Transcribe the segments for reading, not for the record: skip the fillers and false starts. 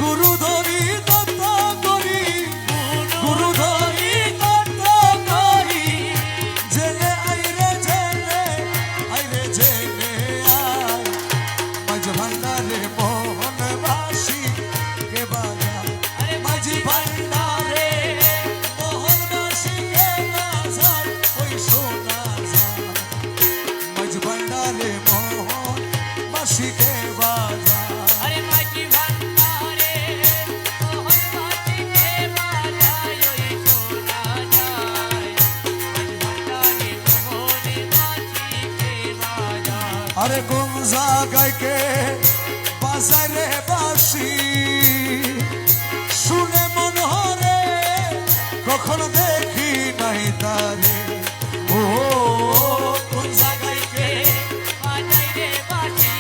গুরু ধরি তত্ত্ব করি, গুরু ধরি তত্ত্ব করি, জেনে আইরে জেনে আইরে জেনে আয়, মাঝ ভান্ডারে মোহনবাসী কে বাজায়, মাঝি ভান্ডারে মোহনবাসী কে বাজায়, ওই শোনা যায়, মাঝ ভান্ডারে মোহনবাসী কে বাজায়। আরে কোন জায়গায় কে বাজায় রে বাঁশি, শুনে মন হরে কখনো দেখি নাই তারে। ও কোন জায়গায় কে বাজায় রে বাঁশি,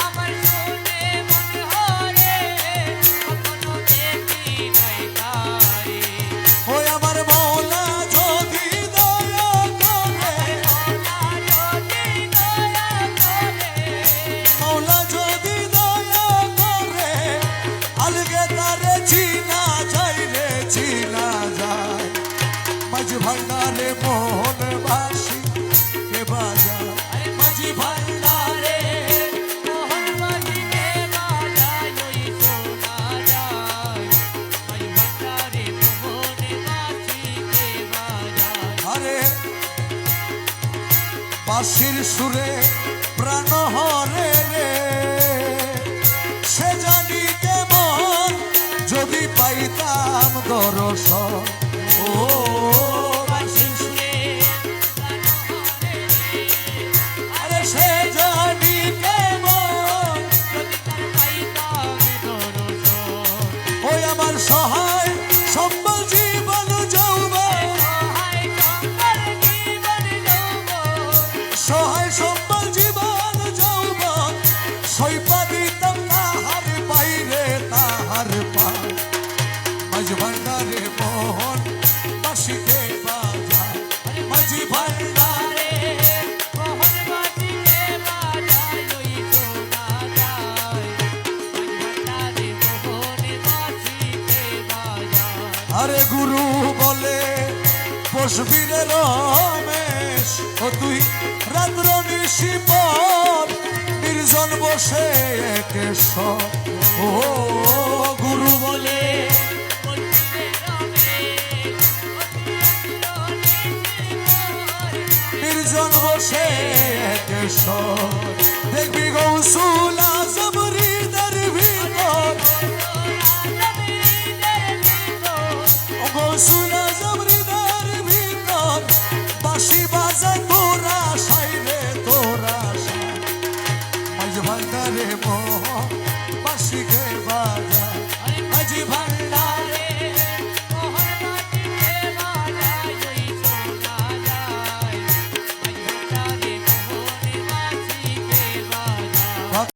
আমার শুনে মন হরে কখনো দেখি নাই তারে। ওই আমার মৌলা যদি দয়া করে, মৌলা যদি দয়া করে, আলগে তারে চিনা যায় রে চিনা যায়, মাঝি ভান্ডারে মোহনবাসী কে বাজায়, মাঝি ভান্ডারে মোহনবাসী কে বাজায়, ওই শোনা যায়, মাঝি ভান্ডারে মোহনবাসী কে বাজায়। আরে বাঁশির সুরে প্রাণ হরে রে, সে জানি কেমন যদি পাইতাম দর্শন। ও বাঁশির সুরে প্রাণ হরে রে, আরে সে জানি কেমন যদি পাইতাম দর্শন। ওই আমার সহায় সম্বল জীবন যৌবন, সহায় সম্বল জীবন যৌবন, সইপা দিতাম তাহার পাইরে তাহার পাই, মাঝ ভান্ডারে মোহনবাসী কে বাজায়, মাঝি ভান্ডারে মোহনবাসী কে বাজায়, ওই শোনা যায়, মাঝি ভান্ডারে মোহনবাসী কে বাজায়। আরে গুরু বলে বসবি রে রমেশ, ও তুই রাত্র নিশি পর নির্জন বসে একেশ্বর। ও গুরু বলে নির্জন বসে একেশ্বর, দেখবি গৌসুল আজম হৃদয়ের ভিতর, গৌসুল আজম হৃদয়ের ভিতর, বাঁশি বাজায় তোরা সাই রে তোরা সাই, মাঝ ভান্ডারে মোহ